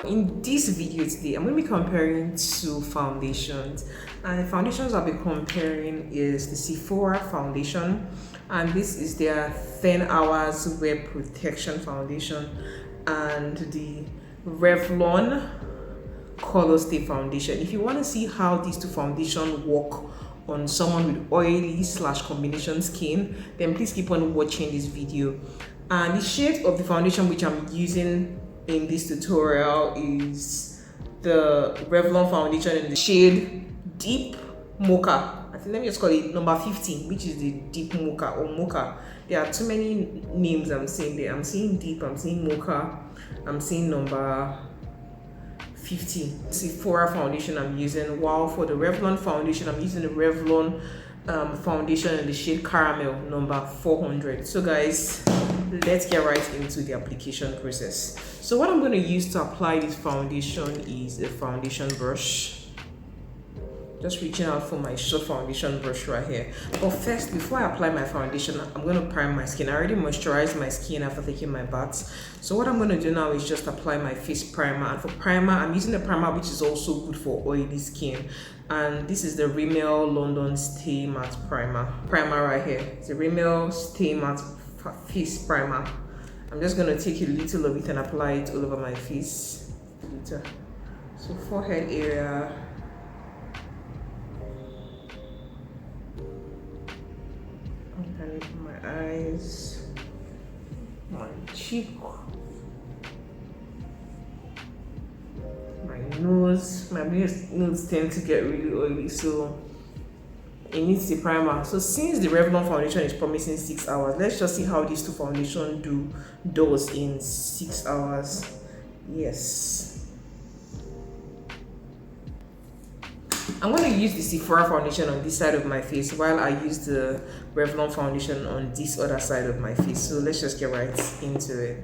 In this video today, I'm going to be comparing two foundations, and the foundations I'll be comparing is the Sephora foundation, and this is their 10 hours wear protection foundation, and the Revlon color stay foundation. If you want to see how these two foundations work on someone with oily / combination skin, then please keep on watching this video. And the shade of the foundation which I'm using in this tutorial is the Revlon foundation in the shade Deep Mocha. I think let me just call it number 15, which is the Deep Mocha or Mocha. There are too many names I'm seeing there. I'm seeing Deep, I'm seeing Mocha, I'm seeing number 15. Sephora foundation I'm using, while for the Revlon foundation I'm using the Revlon foundation in the shade Caramel number 400. So guys, let's get right into the application process. So what I'm going to use to apply this foundation is a foundation brush. Just reaching out for my short foundation brush right here. But first, before I apply my foundation, I'm going to prime my skin. I already moisturized my skin after taking my bath. So what I'm going to do now is just apply my face primer. And for primer, I'm using a primer which is also good for oily skin. And this is the Rimmel London Stay Matte Primer right here. It's a Rimmel Stay Matte face primer. I'm just going to take a little of it and apply it all over my face. So forehead area, and my eyes, my cheek, my nose. My nose tend to get really oily, so it needs the primer. So since the Revlon foundation is promising 6 hours, let's just see how these two foundations does in 6 hours. Yes, I'm going to use the Sephora foundation on this side of my face while I use the Revlon foundation on this other side of my face. So let's just get right into it.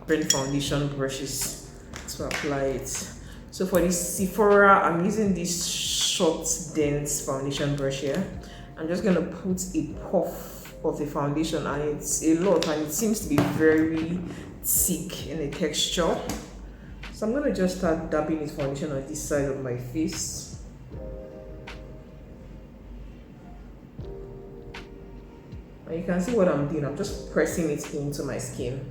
Bring foundation brushes to apply it. So for this Sephora, I'm using this short dense foundation brush here. I'm just going to put a puff of the foundation, and it's a lot and it seems to be very thick in the texture. So I'm going to just start dabbing this foundation on this side of my face. And you can see what I'm doing. I'm just pressing it into my skin.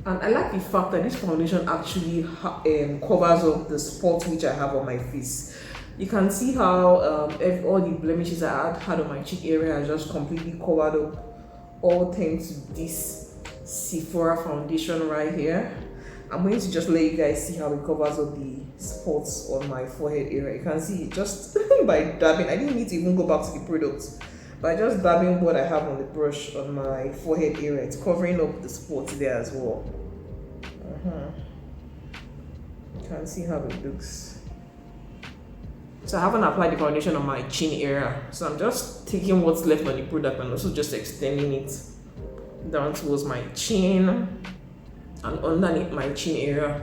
And I like the fact that this foundation actually covers up the spots which I have on my face. You can see how all the blemishes I had on my cheek area are just completely covered up, all thanks to this Sephora foundation right here. I'm going to just let you guys see how it covers up the spots on my forehead area. You can see it just by dabbing. I didn't need to even go back to the product. By just dabbing what I have on the brush on my forehead area, it's covering up the spots there as well. You can see how it looks. So I haven't applied the foundation on my chin area, so I'm just taking what's left on the product and also just extending it down towards my chin and underneath my chin area,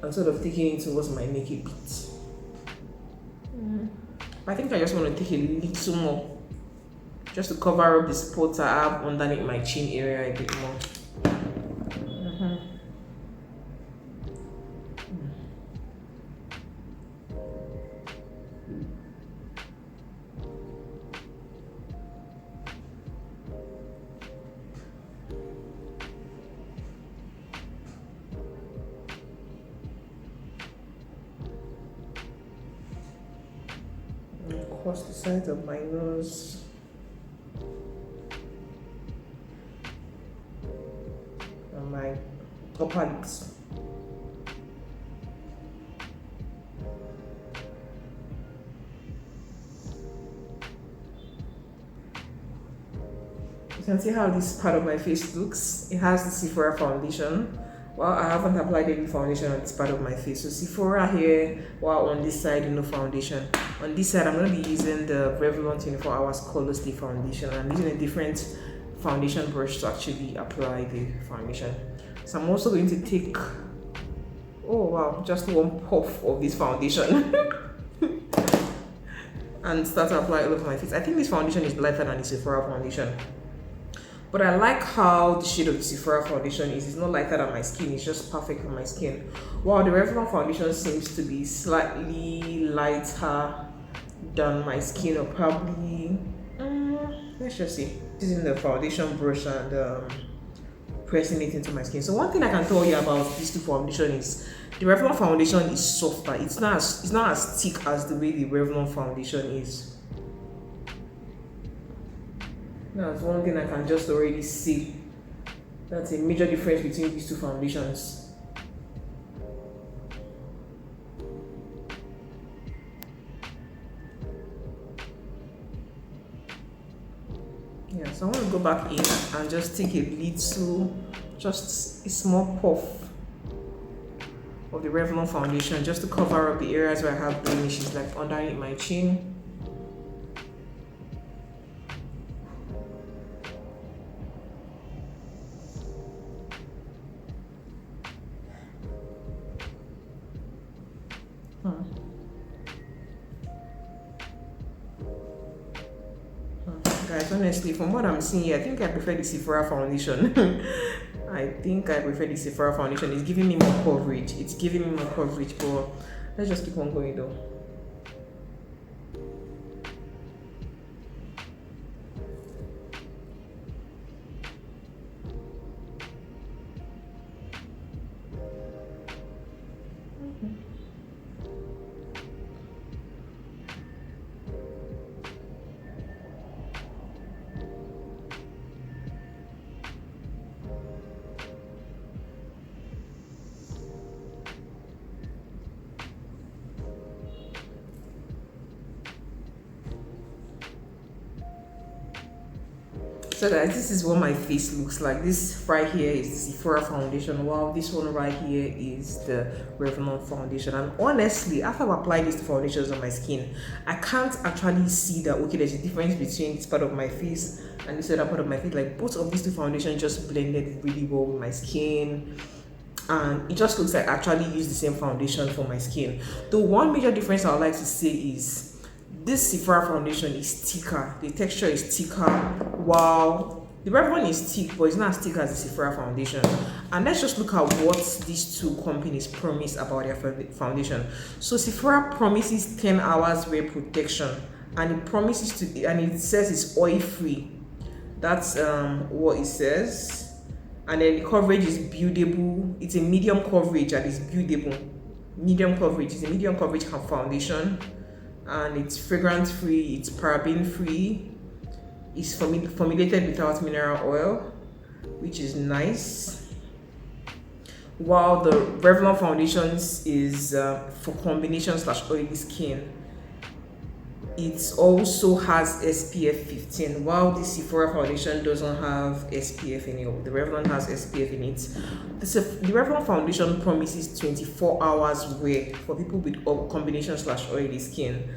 and sort of taking it towards my neck a bit. I think I just want to take a little more, just to cover up the spots I have underneath my chin area a bit more. Across the sides of my nose, and my upper lips. You can see how this part of my face looks. It has the Sephora foundation. Well, I haven't applied any foundation on this part of my face. So Sephora here, while on this side, no foundation. On this side, I'm going to be using the Revlon 24 Hours Color Stay Foundation. And I'm using a different foundation brush to actually apply the foundation. So I'm also going to take, oh wow, just one puff of this foundation. and start to apply all over my face. I think this foundation is lighter than the Sephora foundation. But I like how the shade of the Sephora foundation is. It's not lighter than my skin, it's just perfect for my skin. While the Revlon foundation seems to be slightly lighter than my skin, or probably, let's just see. Using the foundation brush and pressing it into my skin. So one thing I can tell you about these two foundations is the Revlon foundation is softer. It's not as thick as the way the Revlon foundation is. That's one thing I can just already see. That's a major difference between these two foundations. Yeah, so I want to go back in and just take a little, just a small puff of the Revlon foundation just to cover up the areas where I have blemishes, like underneath my chin. Guys, honestly, from what I'm seeing here, I think I prefer the Sephora foundation. I think I prefer the Sephora foundation. It's giving me more coverage. It's giving me more coverage, but let's just keep on going though. So guys, this is what my face looks like. This right here is the Sephora foundation, while this one right here is the Revlon foundation. And honestly, after I've applied these two foundations on my skin, I can't actually see that, okay, there's a difference between this part of my face and this other part of my face. Like, both of these two foundations just blended really well with my skin, and it just looks like I actually used the same foundation for my skin. The one major difference I would like to say is this Sephora foundation is thicker. The texture is thicker, while the Revlon is thick, but it's not as thick as the Sephora foundation. And let's just look at what these two companies promise about their foundation. So Sephora promises 10 hours wear protection, and it promises to, and it says it's oil free. That's what it says. And then the coverage is buildable. It's a medium coverage and it's buildable. Medium coverage. It's a medium coverage foundation. And it's fragrance free, it's paraben free, it's formulated without mineral oil, which is nice. While the Revlon foundations is for combination / oily skin. It also has SPF 15, while the Sephora foundation doesn't have SPF in it. The Revlon has SPF in it. The Revlon foundation promises 24 hours wear for people with combination / oily skin,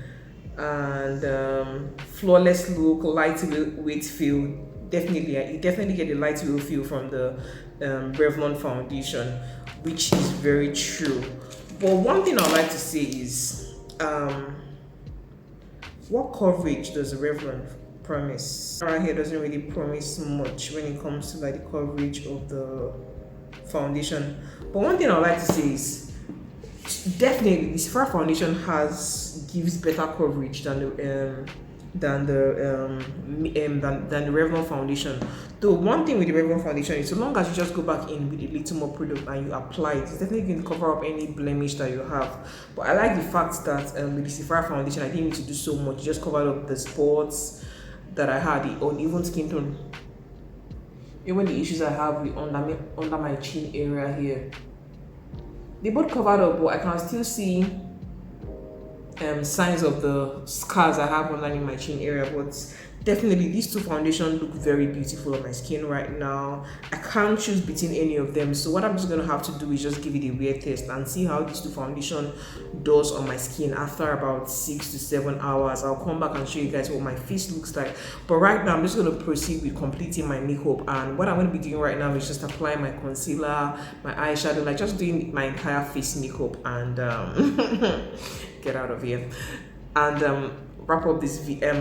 and flawless look, lightweight feel. You definitely get a lightweight feel from the Revlon foundation, which is very true. But one thing I'd like to say is, what coverage does the Revlon promise? Right here doesn't really promise much when it comes to like the coverage of the foundation. But one thing I'd like to say is, definitely the Sephora foundation gives better coverage than the Revlon foundation. The one thing with the Revlon foundation is, so long as you just go back in with a little more product and you apply it, it's definitely going to cover up any blemish that you have. But I like the fact that with the Sephora foundation, I didn't need to do so much. It just covered up the spots that I had, the uneven skin tone, even the issues I have with under my chin area here. They both covered up, but I can still see signs of the scars I have underneath my chin area. But definitely these two foundations look very beautiful on my skin right now. I can't choose between any of them, so what I'm just gonna have to do is just give it a wear test and see how these two foundation does on my skin after about 6 to 7 hours. I'll come back and show you guys what my face looks like. But right now I'm just gonna proceed with completing my makeup, and what I'm gonna be doing right now is just applying my concealer, my eyeshadow, like just doing my entire face makeup, and get out of here. and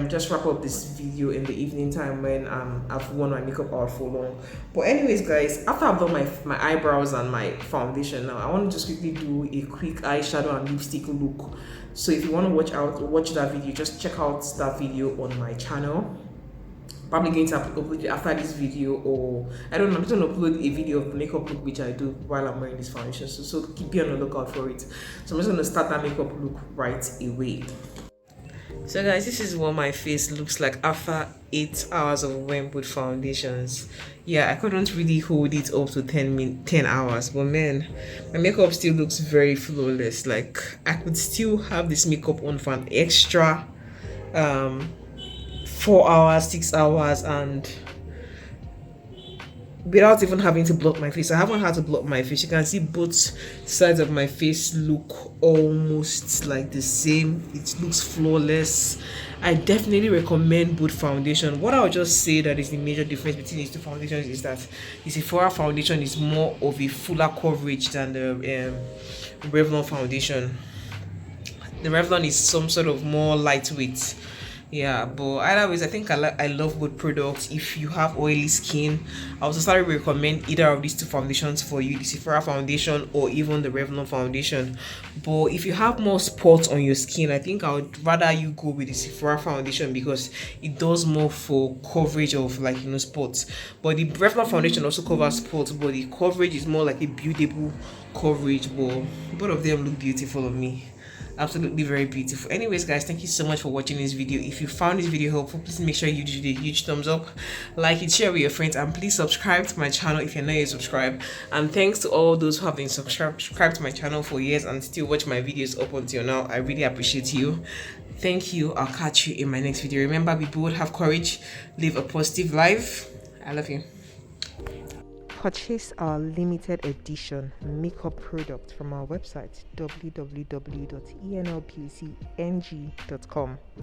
just wrap up this video in the evening time when I've worn my makeup out for long. But anyways, guys, after I've done my eyebrows and my foundation, now I want to just quickly do a quick eyeshadow and lipstick look. So if you want to watch that video, just check out that video on my channel. Probably going to upload it after this video, or I don't know, I'm just going to upload a video of the makeup look which I do while I'm wearing this foundation, so keep you on the lookout for it. So I'm just going to start that makeup look right away. So guys, this is what my face looks like after 8 hours of wearing both foundations. Yeah, I couldn't really hold it up to 10 hours, but man, my makeup still looks very flawless. Like, I could still have this makeup on for an extra 4 hours, 6 hours, and without even having to block my face. I haven't had to block my face. You can see both sides of my face look almost like the same. It looks flawless. I definitely recommend both foundation. What I'll just say that is the major difference between these two foundations is that the Sephora foundation is more of a fuller coverage than the Revlon foundation. The Revlon is some sort of more lightweight. Yeah, but either ways, I think I love both products. If you have oily skin, I would start to recommend either of these two foundations for you, the Sephora foundation or even the Revlon foundation. But if you have more spots on your skin, I think I would rather you go with the Sephora foundation because it does more for coverage of, like, you know, spots. But the Revlon foundation also covers spots, but the coverage is more like a buildable coverage. But both of them look beautiful on me. Absolutely very beautiful. Anyways, guys, thank you so much for watching this video. If you found this video helpful, please make sure you give it a huge thumbs up, like it, share with your friends, and please subscribe to my channel if you're not yet subscribed. And thanks to all those who have been subscribed to my channel for years and still watch my videos up until now. I really appreciate you. Thank you. I'll catch you in my next video. Remember, be bold, have courage, live a positive life. I love you. Purchase our limited edition makeup product from our website www.enlpcng.com.